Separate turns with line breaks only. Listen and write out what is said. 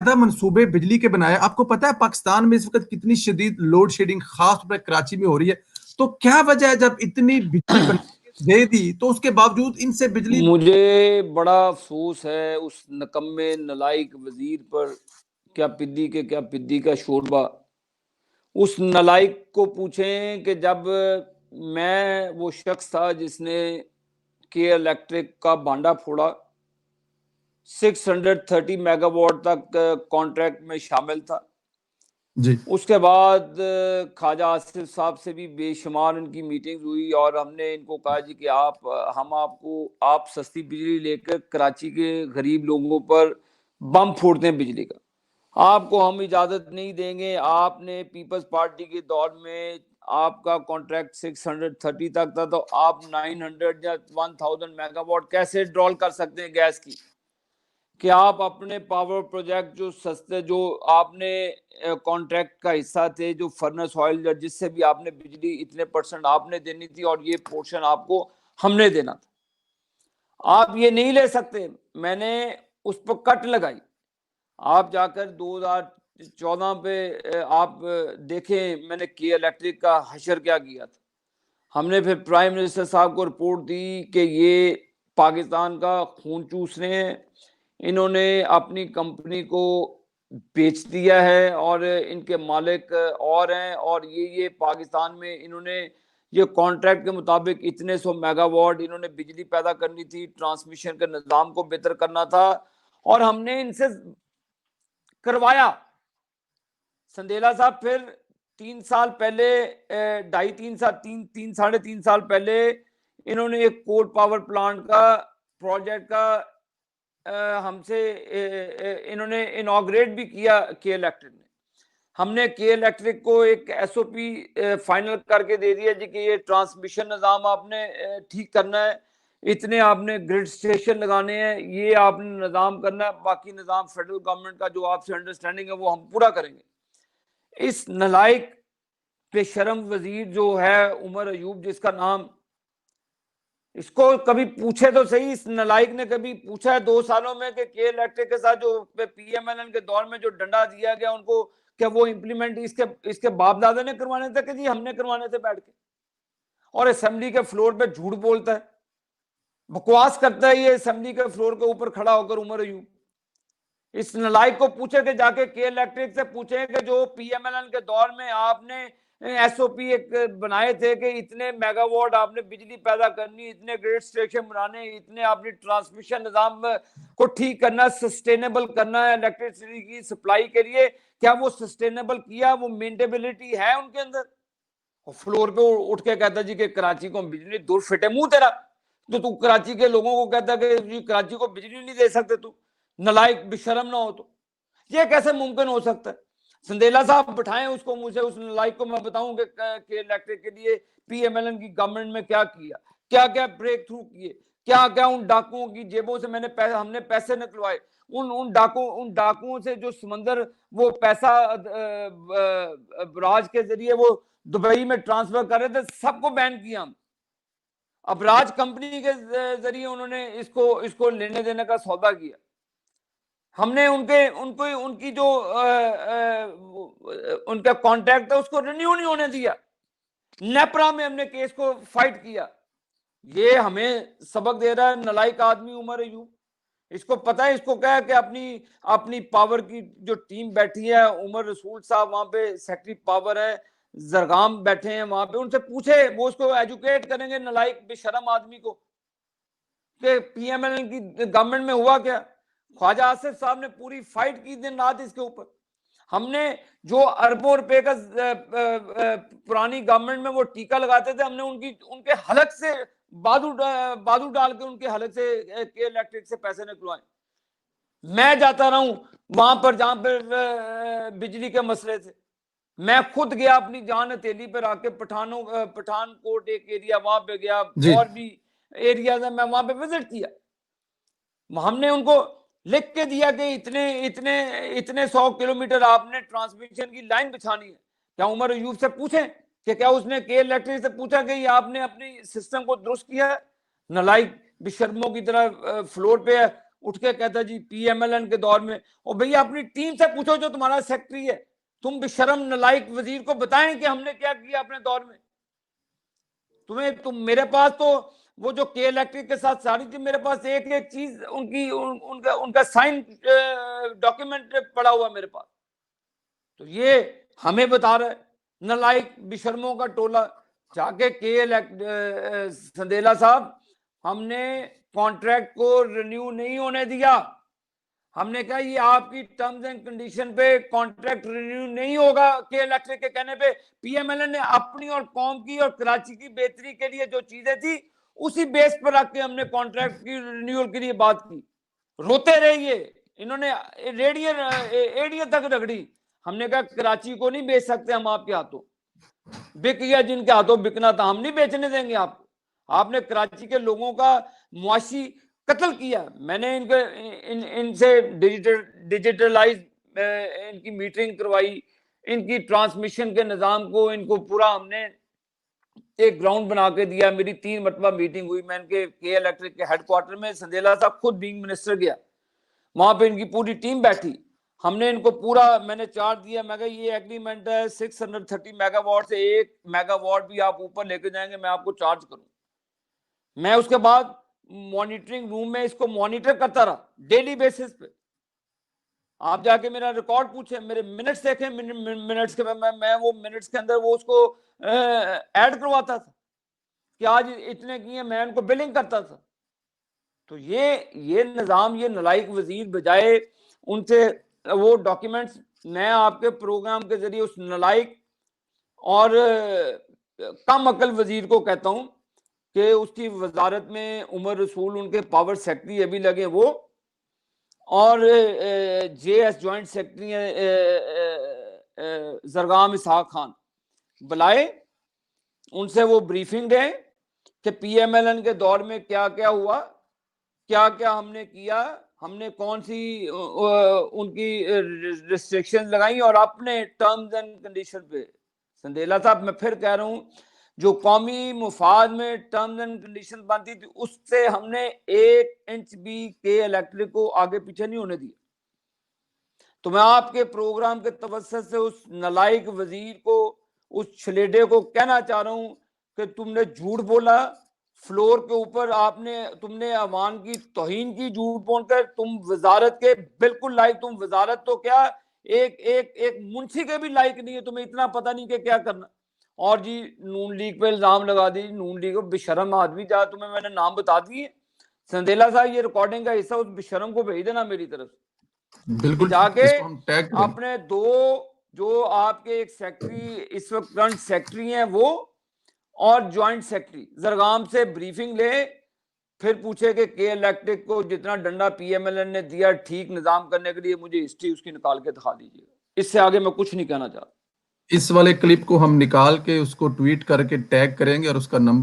मंसूबे बिजली के बनाए। आपको पता है पाकिस्तान में इस वक्त कितनी शदीद लोड शेडिंग खास तौर पर कराची में हो रही है। तो क्या वजह है जब इतनी बिजली दे दी तो उसके बावजूद इनसे बिजली।
मुझे बड़ा अफसोस है उस नकम्मे नलायक वजीर पर। क्या पिद्दी के क्या पिद्दी का शोरबा। उस नलायक को पूछें कि जब मैं वो शख्स था जिसने के इलेक्ट्रिक का बांडा फोड़ा, 630 मेगावाट तक कॉन्ट्रैक्ट में शामिल था।
जी
उसके बाद ख्वाजा आसिफ साहब से भी बेशुमार इनकी मीटिंग हुई और हमने इनको कहा जी कि आप सस्ती बिजली लेकर कराची के गरीब लोगों पर बम फोड़ते हैं बिजली का, आपको हम इजाजत नहीं देंगे। आपने पीपल्स पार्टी के दौर में आपका कॉन्ट्रैक्ट 630 तक था, तो आप 900 या 1000 मेगावाट कैसे ड्रॉल कर सकते हैं गैस की? कि आप अपने पावर प्रोजेक्ट जो सस्ते, जो आपने कॉन्ट्रैक्ट का हिस्सा थे, जो फर्नेस ऑयल जिससे भी आपने बिजली इतने परसेंट आपने देनी थी और ये पोर्शन आपको हमने देना था, आप ये नहीं ले सकते। मैंने उस पर कट लगाई। आप जाकर 2014 पे आप देखें मैंने के इलेक्ट्रिक का हशर क्या किया था। हमने फिर प्राइम मिनिस्टर साहब को रिपोर्ट दी कि ये पाकिस्तान का खून चूस रहे हैं, इन्होंने अपनी कंपनी को बेच दिया है और इनके मालिक और हैं, और ये पाकिस्तान में इन्होंने ये कॉन्ट्रैक्ट के मुताबिक इतने 100 मेगावाट इन्होंने बिजली पैदा करनी थी, ट्रांसमिशन के निज़ाम को बेहतर करना था, और हमने इनसे करवाया। संदेला साहब फिर 3 साल पहले, 2.5 3 साल, 3 3 साढ़े 3 साल पहले इन्होंने एक कोल पावर प्लांट का प्रोजेक्ट का हमसे इन्होंने इनॉग्रेट भी किया के इलेक्ट्रिक ने। हमने के इलेक्ट्रिक को एक एसओपी फाइनल करके दे दिया जी कि ये ट्रांसमिशन निज़ाम आपने ठीक करना है, इतने आपने ग्रिड स्टेशन लगाने हैं, ये आपने निज़ाम करना है, बाकी निज़ाम फेडरल गवर्नमेंट का जो आपसे अंडरस्टैंडिंग है वो हम पूरा करेंगे। इस नलायक बेशरम वजीर जो है उमर अयूब जिसका नाम, इसको कभी पूछे तो सही, इस नलायक ने कभी पूछा है 2 सालों में कि के इलेक्ट्रिक के साथ जो पीएमएलएन के दौर में जो डंडा दिया गया उनको क्या वो इंप्लीमेंट इसके बाप दादा ने करवाने थे कि जी हमने करवाने थे बैठ के? और असेंबली के फ्लोर पे झूठ बोलता है, बकवास करता है ये असेंबली के फ्लोर के ऊपर खड़ा होकर उमर अयूब। इस नलायक को पूछे कि जाके के इलेक्ट्रिक से पूछे कि जो पीएमएलएन के दौर में आपने एसओपी एक बनाए थे कि इतने मेगावाट आपने बिजली पैदा करनी, इतने ग्रिड स्टेशन बनाने, इतने आपने ट्रांसमिशन निजाम को ठीक करना, सस्टेनेबल करना है इलेक्ट्रिसिटी की सप्लाई के लिए, क्या वो सस्टेनेबल किया? वो मेंटेनेबिलिटी है उनके अंदर? और फ्लोर पे उठ के कहता जी कि कराची को बिजली, दूर फिटे मुंह तेरा, तो तू कराची के लोगों को कहता कि कराची को बिजली नहीं दे सकते, तू नलायक बेशरम ना हो तो ये कैसे मुमकिन हो सकता है? संदेला साहब बिठाएं उसको, मुझे उस नलायक को मैं बताऊं कि इलेक्ट्रिक के लिए पीएमएलएन की गवर्नमेंट में क्या किया, क्या क्या ब्रेक थ्रू किए, क्या क्या उन डाकुओं की जेबों से हमने पैसे निकलवाए, उन डाकुओं से जो समंदर वो पैसा राज के जरिए वो दुबई में ट्रांसफर कर रहे थे, सबको बैन किया हम। अब राज कंपनी के जरिए उन्होंने इसको लेने देने का सौदा किया। हमने उनकी जो उनका कॉन्ट्रैक्ट था उसको रिन्यू नहीं होने दिया। नेपरा में हमने केस को फाइट किया। ये हमें सबक दे रहा है नलायक आदमी उमर अयूब। इसको पता है, इसको क्या है कि अपनी पावर की जो टीम बैठी है, उमर रसूल साहब वहां पे सेक्रेटरी पावर है, जरगाम बैठे हैं वहां पे, उनसे पूछे, वो उसको एजुकेट करेंगे नलायक बेशरम आदमी को कि पीएमएल की गवर्नमेंट में हुआ क्या। ख्वाजा आसिफ साहब ने पूरी फाइट की दिन रात इसके ऊपर। हमने जो अरबों रुपए का पुरानी गवर्नमेंट में वो टीका लगाते थे, हमने उनके हलक से बादू डाल के उनके हलक से के इलेक्ट्रिक से पैसे निकलवाए। मैं जाता रहा हूं वहां पर जहां पर बिजली के मसले थे, मैं खुद गया अपनी जान हथेली पर आके, पठानकोट एक एरिया वहां पे गया,
जी
और भी एरियाज है, मैं वहां पे विजिट किया। हमने उनको लिख के दिया कि इतने इतने इतने 100 किलोमीटर आपने ट्रांसमिशन की लाइन बिछानी है। क्या उमर अयूब से पूछें कि क्या उसने के इलेक्ट्रिक से पूछा कि आपने अपनी सिस्टम को दुरुस्त किया है? नलायक बेशर्मों की तरह फ्लोर पे है, उठ के कहता जी पीएमएलएन के दौर में, और भैया अपनी टीम से पूछो जो तुम्हारा सेक्रेटरी है, तुम बेशरम नलायक वजीर को बताएं कि हमने क्या किया अपने दौर में। मेरे पास तो वो जो के इलेक्ट्रिक के साथ सारी थी, मेरे पास एक एक चीज उनका साइन डॉक्यूमेंट पड़ा हुआ मेरे पास। तो ये हमें बता रहा है नलायक बिशर्मों का टोला। जाके संदेला साहब, हमने कॉन्ट्रैक्ट को रिन्यू नहीं होने दिया। हमने कहा ये आपकी टर्म्स एंड कंडीशन पे कॉन्ट्रैक्ट रिन्यू नहीं होगा के इलेक्ट्रिक के कहने पे। पीएमएलएन ने अपनी और कौम की और कराची की बेहतरी के लिए जो चीजें थी उसी बेस पर रख के हमने कॉन्ट्रैक्ट की रिन्यूअल के लिए बात की। रोते रहे ये, इन्होंने एडिया तक रगड़ी। हमने कहा कराची को नहीं बेच सकते हम आपके हाथों, बिक गया जिनके हाथों बिकना था, हम नहीं बेचने देंगे आपको। आपने कराची के लोगों का मुआशी कत्ल किया। मैंने इनसे डिजिटलाइज इनकी मीटरिंग करवाई, इनकी ट्रांसमिशन के निजाम को इनको पूरा हमने एक ग्राउंड बना के दिया। मेरी 3 मरतबा मीटिंग हुई, मैं इनके के इलेक्ट्रिक के हेडक्वार्टर में, संदेला साहब खुद बीइंग मिनिस्टर गया, वहां पे इनकी पूरी टीम बैठी। हमने इनको पूरा, मैंने चार्ज दिया, मैं कहा ये एग्रीमेंट है 630 मेगावाट से 1 मेगावाट भी आप ऊपर लेके जाएंगे मैं आपको चार्ज करूं। मैं उसके बाद मॉनिटरिंग रूम में इसको मॉनिटर करता रहा डेली बेसिस पे। आप जाके मेरा रिकॉर्ड पूछे, मेरे मिनट्स देखें, मिनट्स के मैं वो मिनट्स के अंदर वो उसको ऐड करवाता था कि आज इतने किए, मैं उनको बिलिंग करता था। तो ये निजाम, ये नलायक वजीर बजाय उनसे वो डॉक्यूमेंट्स, मैं आपके प्रोग्राम के जरिए उस नलायक और कम अकल वजीर को कहता हूं कि उसकी वजारत में उमर रसूल उनके पावर सेक्रेटरी अभी लगे वो, और जेएस ज्वाइंट सेक्रेटरी जरगाम इसहाक खान बुलाए, उनसे वो ब्रीफिंग दें कि पीएमएलएन के दौर में क्या क्या हुआ, क्या क्या हमने किया, हमने कौन सी उनकी रिस्ट्रिक्शन लगाई, और अपने टर्म्स एंड कंडीशन पे। संदेला साहब, मैं फिर कह रहा हूं, जो कौमी मुफाद में टर्म्स एंड कंडीशन बनती थी उससे हमने 1 इंच भी के इलेक्ट्रिक को आगे पीछे नहीं होने दिया। तो मैं आपके प्रोग्राम के तवज्जुह से उस नलायक वजीर को, उस छलेडे को कहना चाह रहा हूं कि तुमने झूठ बोला फ्लोर के ऊपर, तुमने अवान की तौहीन की झूठ बोलकर। तुम वजारत के बिल्कुल लायक, तुम वजारत तो क्या एक मुंशी के भी लायक नहीं है, तुम्हें इतना पता नहीं कि क्या करना। और जी नून लीग पे इल्जाम लगा दी, नून लीग बेशरम आदमी, जा तुम्हें मैंने नाम बता दिए। संदेला साहब, ये रिकॉर्डिंग का हिस्सा उस बेशरम को भेज देना मेरी तरफ से।
बिल्कुल,
जाके
इसको हम टैग करेंगे।
अपने 2 जो आपके एक सेक्रेटरी इस वक्त करंट सेक्रेटरी हैं वो, और ज्वाइंट सेक्रेटरी जरगाम से ब्रीफिंग ले, फिर पूछे कि के इलेक्ट्रिक को जितना डंडा पीएमएलएन ने दिया ठीक निजाम करने के लिए, मुझे हिस्ट्री उसकी निकाल के दिखा दीजिएगा। इससे आगे मैं कुछ नहीं कहना चाहता।
इस वाले क्लिप को हम निकाल के उसको ट्वीट करके टैग करेंगे और उसका नंबर